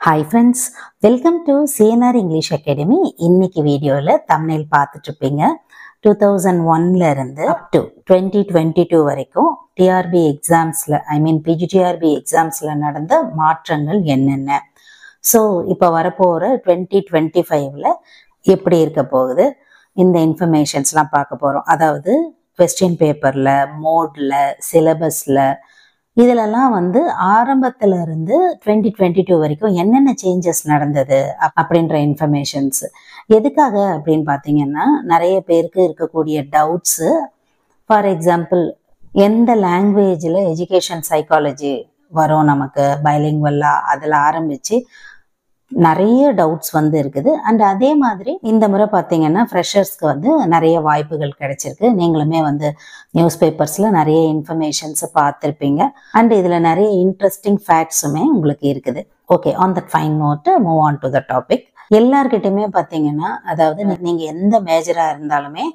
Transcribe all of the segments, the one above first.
Hi friends, welcome to CNR English Academy. இன்னைக்கு வீடியோல thumbnail பார்த்துட்டு இருப்பீங்க. 2001ல இருந்து up to 2022 வரைக்கும் TRB எக்ஸாம்ஸ்ல PGTRB எக்ஸாம்ஸ்ல நடந்த மாற்றங்கள் என்னென்ன. ஸோ இப்போ வரப்போகிற 2025ல எப்படி இருக்க போகுது இந்த இன்ஃபர்மேஷன்ஸ்லாம் பார்க்க போகிறோம். அதாவது கொஸ்டின் பேப்பரில், மோடில், சிலபஸில் இதிலெல்லாம் ஆரம்பத்தில் இருந்து 2022 வரைக்கும் என்னென்ன சேஞ்சஸ் நடந்தது அப்படின்ற இன்ஃபர்மேஷன்ஸ். எதுக்காக அப்படின்னு பார்த்தீங்கன்னா, நிறைய பேருக்கு இருக்கக்கூடிய டவுட்ஸு. ஃபார் எக்ஸாம்பிள், எந்த லாங்குவேஜில் எஜுகேஷன் சைக்காலஜி வரும் நமக்கு பைலிங்குவலாக, அதில் ஆரம்பித்து நிறைய டவுட்ஸ் இருக்குது. அண்ட் அதே மாதிரி இந்த முறை பார்த்தீங்கன்னா ஃப்ரெஷர்ஸ்க்கு நிறைய வாய்ப்புகள் கிடைச்சிருக்கு. நீங்களுமே நியூஸ் பேப்பர்ஸில் நிறைய இன்ஃபர்மேஷன்ஸை பார்த்துருப்பீங்க. அண்ட் இதில் நிறைய இன்ட்ரெஸ்டிங் ஃபேக்ட்ஸுமே உங்களுக்கு இருக்குது. Okay, on that fine note move on to the topic. எல்லார்கிட்டையுமே பார்த்தீங்கன்னா, அதாவது நீங்கள் எந்த மேஜராக இருந்தாலுமே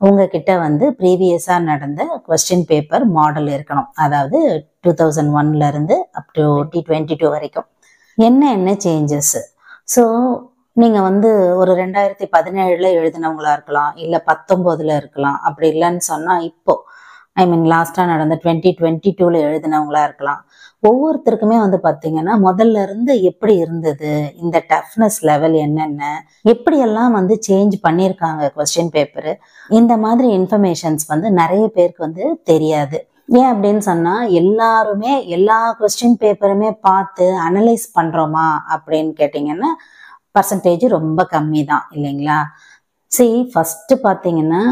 உங்ககிட்ட ப்ரீவியஸாக நடந்த கொஸ்டின் பேப்பர் மாடல் இருக்கணும். அதாவது 2001ல இருந்து அப் டு 2022 வரைக்கும் என்ன சேஞ்சஸ். ஸோ நீங்கள் ஒரு 2017ல் எழுதினவங்களா இருக்கலாம், இல்லை 19ல் இருக்கலாம். அப்படி இல்லைன்னு சொன்னால் இப்போது லாஸ்ட்டாக நடந்த 2022ல் எழுதினவங்களா இருக்கலாம். ஒவ்வொருத்தருக்குமே பார்த்தீங்கன்னா முதல்ல இருந்து எப்படி இருந்தது, இந்த டஃப்னஸ் லெவல் என்னென்ன, எப்படியெல்லாம் சேஞ்ச் பண்ணியிருக்காங்க கொஸ்டின் பேப்பரு, இந்த மாதிரி இன்ஃபர்மேஷன்ஸ் நிறைய பேருக்கு தெரியாது. ஏன் அப்படின்னு சொன்னால், எல்லாருமே எல்லா கொஸ்டின் பேப்பருமே பார்த்து அனலைஸ் பண்ணுறோமா அப்படின்னு கேட்டிங்கன்னா பர்சன்டேஜ் ரொம்ப கம்மி தான், இல்லைங்களா? ஃபஸ்ட்டு பார்த்தீங்கன்னா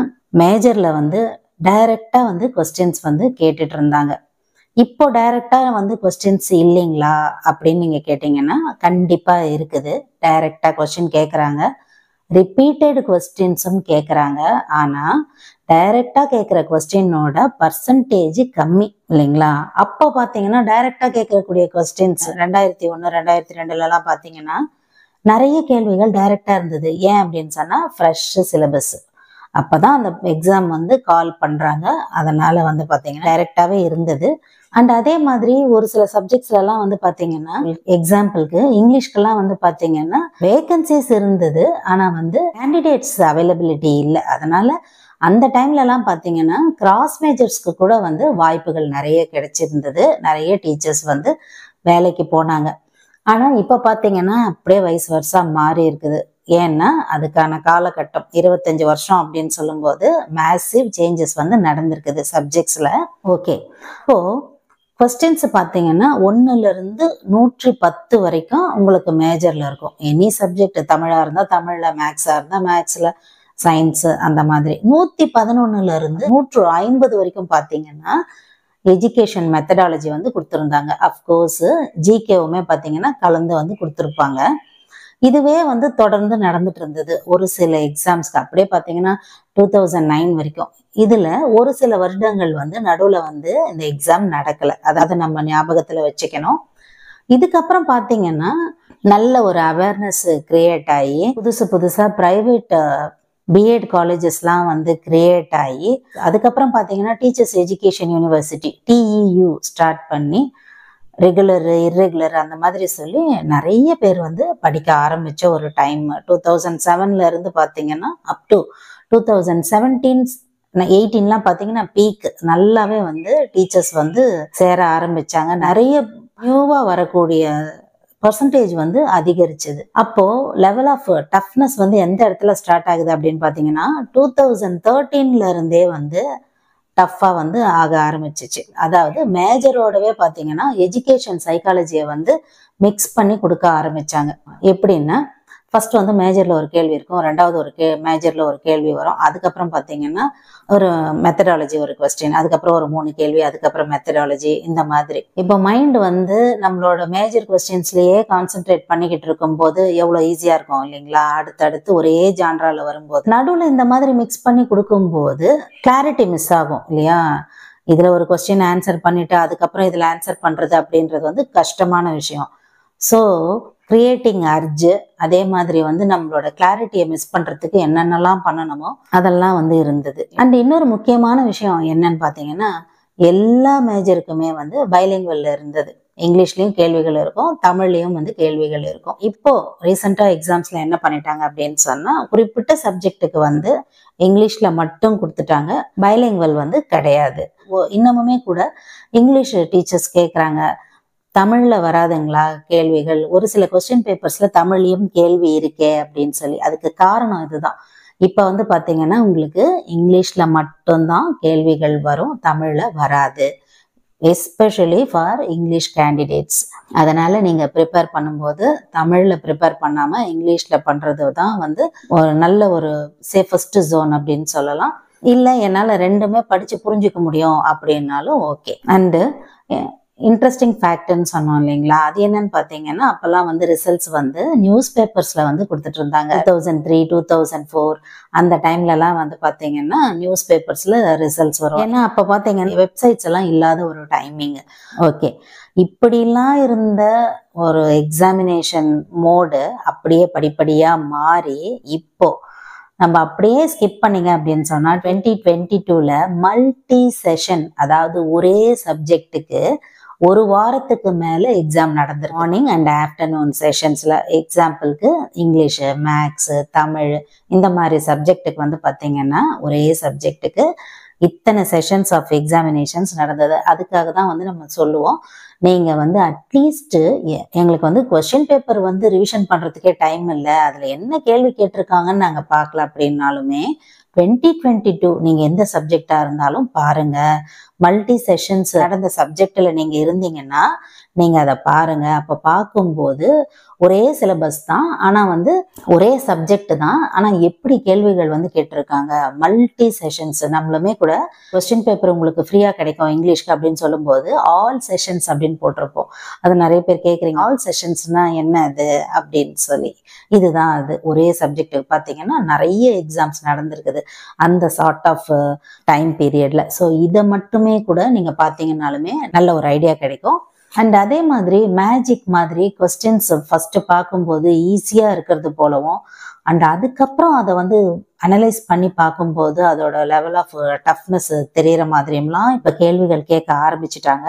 மேஜரில் டைரெக்டாக கொஸ்டின்ஸ் கேட்டுட்டு இருந்தாங்க. இப்போ டைரெக்டாக கொஸ்டின்ஸ் இல்லைங்களா அப்படின்னு நீங்கள் கேட்டிங்கன்னா கண்டிப்பாக இருக்குது. டைரெக்டாக கொஸ்டின் கேட்குறாங்க, ரிப்பீட்டட் கொஸ்டின்ஸும் கேட்குறாங்க. ஆனால் டைரெக்டாக கேட்குற கொஸ்டினோட பர்சன்டேஜ் கம்மி, இல்லைங்களா? அப்போ பார்த்தீங்கன்னா டைரெக்டாக கேட்கக்கூடிய கொஸ்டின்ஸ் 2001, 2002லலாம் பார்த்தீங்கன்னா நிறைய கேள்விகள் டைரெக்டாக இருந்தது. ஏன் அப்படின்னு சொன்னால் ஃப்ரெஷ் சிலபஸ். அப்போ தான் அந்த எக்ஸாம் கால் பண்ணுறாங்க. அதனால் பார்த்தீங்கன்னா டைரெக்டாகவே இருந்தது. அண்ட் அதே மாதிரி ஒரு சில சப்ஜெக்ட்ஸ்லாம் பார்த்தீங்கன்னா, எக்ஸாம்பிளுக்கு இங்கிலீஷ்க்கெல்லாம் பார்த்தீங்கன்னா வேகன்சிஸ் இருந்தது. ஆனால் கேண்டிடேட்ஸ் அவைலபிலிட்டி இல்லை. அதனால் அந்த டைம்லலாம் பார்த்தீங்கன்னா கிராஸ் மேஜர்ஸ்க்கு கூட வாய்ப்புகள் நிறைய கிடைச்சிருந்தது. நிறைய டீச்சர்ஸ் வேலைக்கு போனாங்க. ஆனால் இப்போ பார்த்தீங்கன்னா அப்படியே வயசு வருஷம் மாறி இருக்குது. ஏன்னா அதுக்கான காலகட்டம் 25 வருஷம் அப்படின்னு சொல்லும்போது மேசிவ் சேஞ்சஸ் நடந்திருக்குது சப்ஜெக்ட்ஸில். ஓகே, இப்போது கொஸ்டின்ஸ் பார்த்தீங்கன்னா 1லிருந்து 110 வரைக்கும் உங்களுக்கு மேஜரில் இருக்கும். எனி சப்ஜெக்ட், தமிழாக இருந்தால் தமிழில், மேக்ஸாக இருந்தால் மேக்ஸில், சயின்ஸு, அந்த மாதிரி. 111லிருந்து 150 வரைக்கும் பார்த்தீங்கன்னா எஜுகேஷன் மெத்தடாலஜி கொடுத்துருந்தாங்க. அஃப்கோர்ஸு ஜிகேவுமே பார்த்தீங்கன்னா கலந்து கொடுத்துருப்பாங்க. இதுவே தொடர்ந்து நடந்துட்டு இருந்தது ஒரு சில எக்ஸாம்ஸ்க்கு. அப்படியே பார்த்தீங்கன்னா 2009 வரைக்கும். இதில் ஒரு சில வருடங்கள் நடுவில் இந்த எக்ஸாம் நடக்கலை. அதாவது நம்ம ஞாபகத்தில் வச்சுக்கணும். இதுக்கப்புறம் பார்த்தீங்கன்னா நல்ல ஒரு அவேர்னஸ் கிரியேட் ஆகி புதுசாக ப்ரைவேட் பிஎட் காலேஜஸ்லாம் கிரியேட் ஆகி, அதுக்கப்புறம் பார்த்தீங்கன்னா teachers education university TEU start பண்ணி ரெகுலர், இர்ரெகுலர் அந்த மாதிரி சொல்லி நிறைய பேர் படிக்க ஆரம்பித்த ஒரு டைம் 2007ல் இருந்து பார்த்தீங்கன்னா அப் டு 2017, 18லாம் பார்த்தீங்கன்னா பீக் நல்லாவே டீச்சர்ஸ் சேர ஆரம்பித்தாங்க. நிறைய நியூவாக வரக்கூடிய பர்சன்டேஜ் அதிகரிச்சது. அப்போது லெவல் ஆஃப் டஃப்னஸ் எந்த இடத்துல ஸ்டார்ட் ஆகுது அப்படின்னு பார்த்தீங்கன்னா 2013ல இருந்தே டஃப்பாக ஆக ஆரம்பிச்சிச்சு. அதாவது மேஜரோடவே பார்த்தீங்கன்னா எஜுகேஷன் சைக்காலஜியை மிக்ஸ் பண்ணி கொடுக்க ஆரம்பித்தாங்க. எப்படின்னா ஃபஸ்ட்டு மேஜரில் ஒரு கேள்வி இருக்கும், ரெண்டாவது ஒரு மேஜரில் ஒரு கேள்வி வரும், அதுக்கப்புறம் பார்த்தீங்கன்னா ஒரு மெத்தடாலஜி ஒரு கொஸ்டின், அதுக்கப்புறம் ஒரு 3 கேள்வி, அதுக்கப்புறம் மெத்தடாலஜி, இந்த மாதிரி. இப்போ மைண்டு நம்மளோட மேஜர் கொஸ்டின்ஸ்லேயே கான்சென்ட்ரேட் பண்ணிக்கிட்டு இருக்கும்போது எவ்வளோ ஈஸியாக இருக்கும், இல்லைங்களா? அடுத்தடுத்து ஒரே ஜான்ராவில் வரும்போது நடுவில் இந்த மாதிரி மிக்ஸ் பண்ணி கொடுக்கும்போது கிளாரிட்டி மிஸ் ஆகும், இல்லையா? இதில் ஒரு கொஸ்டின் ஆன்சர் பண்ணிவிட்டு அதுக்கப்புறம் இதில் ஆன்சர் பண்ணுறது அப்படின்றது கஷ்டமான விஷயம். ஸோ கிரியேட்டிங் அர்ஜு, அதே மாதிரி நம்மளோட கிளாரிட்டியை மிஸ் பண்ணுறதுக்கு என்னென்னலாம் பண்ணணுமோ அதெல்லாம் இருந்தது. அண்ட் இன்னொரு முக்கியமான விஷயம் என்னன்னு பார்த்தீங்கன்னா, எல்லா மேஜருக்குமே பைலிங்குவல் இருந்தது. இங்கிலீஷ்லயும் கேள்விகள் இருக்கும், தமிழ்லயும் வந்து கேள்விகள் இருக்கும். இப்போ ரீசெண்டா எக்ஸாம்ஸ்ல என்ன பண்ணிட்டாங்க அப்படின்னு சொன்னா, குறிப்பிட்ட சப்ஜெக்ட்டுக்கு வந்து இங்கிலீஷ்ல மட்டும் கொடுத்துட்டாங்க, பைலிங்குவல் வந்து கிடையாது. இன்னமுமே கூட இங்கிலீஷ் டீச்சர்ஸ் கேட்குறாங்க, தமிழ்ல வராதுங்களா கேள்விகள், ஒரு சில கொஸ்டின் பேப்பர்ஸ்ல தமிழ்லயும் கேள்வி இருக்கே அப்படின்னு சொல்லி. அதுக்கு காரணம் இதுதான். இப்ப வந்து பாத்தீங்கன்னா உங்களுக்கு இங்கிலீஷ்ல மட்டும்தான் கேள்விகள் வரும், தமிழ்ல வராது, எஸ்பெஷலி ஃபார் இங்கிலீஷ் கேண்டிடேட்ஸ். அதனால நீங்க ப்ரிப்பேர் பண்ணும்போது தமிழ்ல ப்ரிப்பேர் பண்ணாம இங்கிலீஷ்ல பண்றது தான் வந்து ஒரு நல்ல ஒரு சேஃபஸ்ட் ஜோன் அப்படின்னு சொல்லலாம். இல்லை என்னால் ரெண்டுமே படிச்சு புரிஞ்சுக்க முடியும் அப்படின்னாலும் ஓகே. அண்டு இன்ட்ரெஸ்டிங் ஃபேக்ட்னு சொன்னோம் இல்லைங்களா, அது என்னன்னு பார்த்தீங்கன்னா, அப்போல்லாம் வந்து ரிசல்ட்ஸ் வந்து நியூஸ் பேப்பர்ஸில் வந்து கொடுத்துட்டு இருந்தாங்க. 2003 2004 அந்த டைம்லலாம் வந்து பார்த்தீங்கன்னா நியூஸ் பேப்பர்ஸில் ரிசல்ட்ஸ் வரும். ஏன்னா அப்போ பார்த்தீங்கன்னா வெப்சைட்ஸ் எல்லாம் இல்லாத ஒரு டைமிங். ஓகே, இப்படிலாம் இருந்த ஒரு எக்ஸாமினேஷன் மோடு அப்படியே படிப்படியாக மாறி இப்போ நம்ம அப்படியே ஸ்கிப் பண்ணிங்க அப்படின்னு சொன்னால் 2022ல் மல்டி செஷன், அதாவது ஒரே சப்ஜெக்ட்டுக்கு ஒரு வாரத்துக்கு மேலே எக்ஸாம் நடந்துருக்கு. மார்னிங் அண்ட் ஆஃப்டர்நூன் செஷன்ஸில் எக்ஸாம்பிளுக்கு இங்கிலீஷு, மேக்ஸு, தமிழ் இந்த மாதிரி சப்ஜெக்ட்டுக்கு வந்து பார்த்தீங்கன்னா ஒரே சப்ஜெக்ட்டுக்கு இத்தனை செஷன்ஸ் ஆஃப் எக்ஸாமினேஷன்ஸ் நடந்தது. அதுக்காக தான் வந்து நம்ம சொல்லுவோம், நீங்கள் வந்து அட்லீஸ்ட்டு எங்களுக்கு வந்து கொஸ்டின் பேப்பர் வந்து ரிவிஷன் பண்ணுறதுக்கே டைம் இல்லை, அதில் என்ன கேள்வி கேட்டிருக்காங்கன்னு நாங்கள் பார்க்கல அப்படின்னாலுமே 2022 நீங்கள் எந்த சப்ஜெக்டாக இருந்தாலும் பாருங்கள். மல்டி செஷன்ஸ் நடந்த சப்ஜெக்டில் நீங்கள் இருந்தீங்கன்னா நீங்கள் அதை பாருங்கள். அப்போ பார்க்கும்போது ஒரே சிலபஸ் தான், ஆனால் வந்து ஒரே சப்ஜெக்ட் தான், ஆனால் எப்படி கேள்விகள் வந்து கேட்டிருக்காங்க. மல்டி செஷன்ஸ் நம்மளுமே கூட கொஸ்டின் பேப்பர் உங்களுக்கு ஃப்ரீயாக கிடைக்கும் இங்கிலீஷ்க்கு அப்படின்னு சொல்லும்போது ஆல் செஷன்ஸ் அப்படின்னு போட்டிருப்போம். அது நிறைய பேர் கேட்குறீங்க, ஆல் செஷன்ஸ்னால் என்ன அது அப்படின்னு சொல்லி. இதுதான் அது. ஒரே சப்ஜெக்ட் பார்த்தீங்கன்னா நிறைய எக்ஸாம்ஸ் நடந்திருக்குது அந்த சார்ட் ஆஃப் டைம் பீரியட்ல. ஸோ இதை மட்டுமே கூட நீங்கள் பார்த்தீங்கன்னாலுமே நல்ல ஒரு ஐடியா கிடைக்கும். அண்ட் அதே மாதிரி மேஜிக் மாதிரி கொஸ்டின்ஸ் ஃபர்ஸ்ட் பார்க்கும்போது ஈஸியாக இருக்கிறது போலவும், அண்ட் அதுக்கப்புறம் அதை வந்து அனலைஸ் பண்ணி பார்க்கும்போது அதோட லெவல் ஆஃப் டஃப்னஸ் தெரிகிற மாதிரியெல்லாம் இப்போ கேள்விகள் கேட்க ஆரம்பிச்சிட்டாங்க.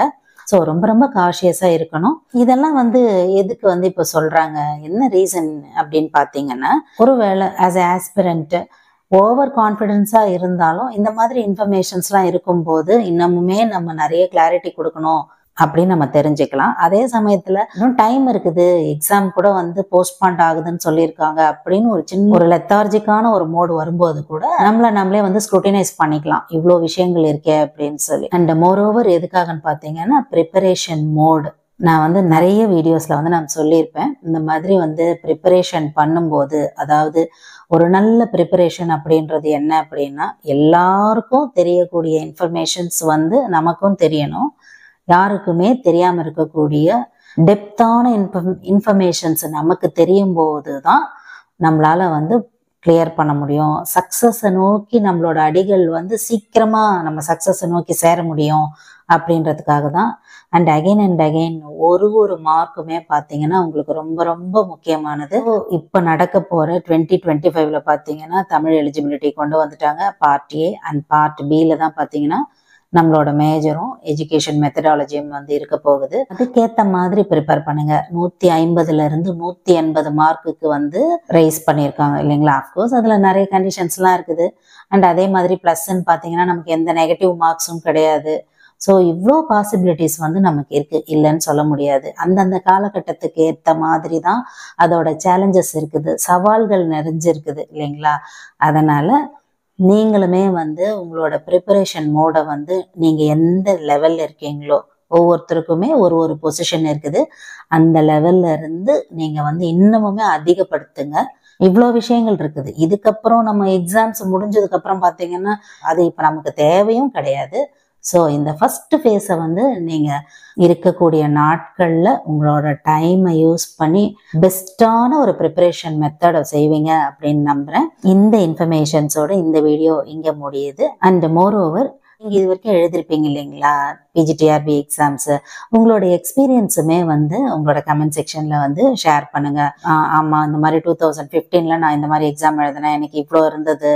ஸோ ரொம்ப ரொம்ப காஷியஸாக இருக்கணும். இதெல்லாம் வந்து எதுக்கு வந்து இப்போ சொல்கிறாங்க, என்ன ரீசன் அப்படின்னு பார்த்தீங்கன்னா, ஒருவேளை ஆஸ் எ ஆஸ்பிரண்ட் ஓவர் கான்ஃபிடென்ஸாக இருந்தாலும் இந்த மாதிரி இன்ஃபர்மேஷன்ஸ்லாம் இருக்கும்போது இன்னமுமே நம்ம நிறைய கிளாரிட்டி கொடுக்கணும் அப்படின்னு நம்ம தெரிஞ்சுக்கலாம். அதே சமயத்தில் இன்னும் டைம் இருக்குது, எக்ஸாம் கூட வந்து போஸ்ட்பாண்ட் ஆகுதுன்னு சொல்லியிருக்காங்க அப்படின்னு ஒரு சின்ன ஒரு லெத்தார்ஜிக்கான ஒரு மோடு வரும்போது கூட நம்மளே வந்து ஸ்க்ரூட்டினைஸ் பண்ணிக்கலாம், இவ்வளோ விஷயங்கள் இருக்கே அப்படின்னு சொல்லி. அண்ட் மோரோவர் எதுக்காகன்னு பார்த்தீங்கன்னா ப்ரிப்பரேஷன் மோடு. நான் வந்து நிறைய வீடியோஸில் வந்து நான் சொல்லியிருப்பேன், இந்த மாதிரி வந்து ப்ரிப்பரேஷன் பண்ணும்போது, அதாவது ஒரு நல்ல ப்ரிப்பரேஷன் அப்படின்றது என்ன அப்படின்னா, எல்லாருக்கும் தெரியக்கூடிய இன்ஃபர்மேஷன்ஸ் வந்து நமக்கும் தெரியணும், யாருக்குமே தெரியாமல் இருக்கக்கூடிய டெப்தான இன்ஃபர்மேஷன்ஸ் நமக்கு தெரியும் போது தான் நம்மளால் வந்து கிளியர் பண்ண முடியும். சக்ஸஸை நோக்கி நம்மளோட அடிகள் வந்து சீக்கிரமாக நம்ம சக்ஸஸை நோக்கி சேர முடியும் அப்படின்றதுக்காக தான். அண்ட் அகைன் ஒரு மார்க்குமே பார்த்தீங்கன்னா உங்களுக்கு ரொம்ப ரொம்ப முக்கியமானது. இப்போ நடக்க போகிற 2025ல் பார்த்தீங்கன்னா தமிழ் எலிஜிபிலிட்டி கொண்டு வந்துட்டாங்க. பார்ட் ஏ அண்ட் பார்ட் பியில் தான் பார்த்தீங்கன்னா நம்மளோட மேஜரும் எஜுகேஷன் மெத்தடாலஜியும் வந்து இருக்க போகுது. அதுக்கேற்ற மாதிரி ப்ரிப்பேர் பண்ணுங்க. 150லேருந்து 180 மார்க்குக்கு வந்து ரைஸ் பண்ணியிருக்காங்க இல்லைங்களா. அஃப்கோர்ஸ் அதில் நிறைய கண்டிஷன்ஸ்லாம் இருக்குது. அண்ட் அதே மாதிரி ப்ளஸ்ன்னு பார்த்தீங்கன்னா நமக்கு எந்த நெகட்டிவ் மார்க்ஸும் கிடையாது. ஸோ இவ்வளோ பாசிபிலிட்டிஸ் வந்து நமக்கு இருக்குது, இல்லைன்னு சொல்ல முடியாது. அந்தந்த காலகட்டத்துக்கு ஏற்ற மாதிரி தான் அதோட சேலஞ்சஸ் இருக்குது, சவால்கள் நிறைஞ்சிருக்குது இல்லைங்களா. அதனால் நீங்களுமே வந்து உங்களோட ப்ரிப்பரேஷன் மோடை வந்து நீங்கள் எந்த லெவலில் இருக்கீங்களோ, ஒவ்வொருத்தருக்குமே ஒரு பொசிஷன் இருக்குது, அந்த லெவல்ல இருந்து நீங்கள் வந்து இன்னமுமே அதிகப்படுத்துங்க. இவ்வளோ விஷயங்கள் இருக்குது. இதுக்கப்புறம் நம்ம எக்ஸாம்ஸ் முடிஞ்சதுக்கப்புறம் பார்த்தீங்கன்னா அது இப்போ நமக்கு தேவையும் கிடையாது. ஸோ இந்த ஃபர்ஸ்ட் ஃபேஸை வந்து நீங்கள் இருக்கக்கூடிய நாட்களில் உங்களோட டைமை யூஸ் பண்ணி பெஸ்ட்டான ஒரு ப்ரிப்பரேஷன் மெத்தடை செய்வீங்க அப்படின்னு நம்புகிறேன். இந்த இன்ஃபர்மேஷன்ஸோட இந்த வீடியோ இங்கே முடியுது. அண்ட் மோரோவர் நீங்கள் இது வரைக்கும் எழுதிருப்பீங்க இல்லைங்களா பிஜிடிஆர்பி எக்ஸாம்ஸு, உங்களோட எக்ஸ்பீரியன்ஸுமே வந்து உங்களோட கமெண்ட் செக்ஷனில் வந்து ஷேர் பண்ணுங்கள். ஆமாம், இந்த மாதிரி 2015ல் நான் இந்த மாதிரி எக்ஸாம் எழுதினேன், எனக்கு இவ்வளோ இருந்தது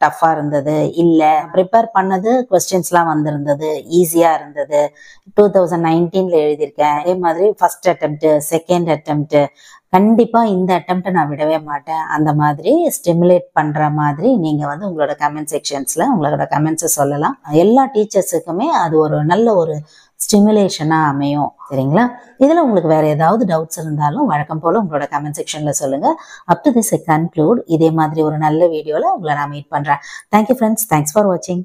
டஃப்பாக இருந்தது, இல்லை ப்ரிப்பேர் பண்ணது கொஸ்டின்ஸ்லாம் வந்திருந்தது, ஈஸியாக இருந்தது, 2019 எழுதியிருக்கேன், அதே மாதிரி ஃபர்ஸ்ட் அட்டெம்ப்ட், செகண்ட் அட்டெம்ப்ட், கண்டிப்பா இந்த அட்டெம்ப்ட் நான் விடவே மாட்டேன், அந்த மாதிரி ஸ்டிமுலேட் பண்ற மாதிரி நீங்க உங்களோட கமெண்ட் செக்ஷன்ஸ்ல உங்களோட கமெண்ட்ஸை சொல்லலாம். எல்லா டீச்சர்ஸுக்குமே அது ஒரு நல்ல ஒரு ஸ்டிமுலேஷனா அமையும். சரிங்களா? இதுல உங்களுக்கு வேற ஏதாவது டவுட்ஸ் இருந்தாலும் வழக்கம் போல உங்களோட கமெண்ட் செக்ஷன்ல சொல்லுங்க. Up to this I conclude. இதே மாதிரி ஒரு நல்ல வீடியோல உங்களை நான் மீட் பண்றேன். Thank you friends. தேங்க்ஸ் ஃபார் வாட்சிங்.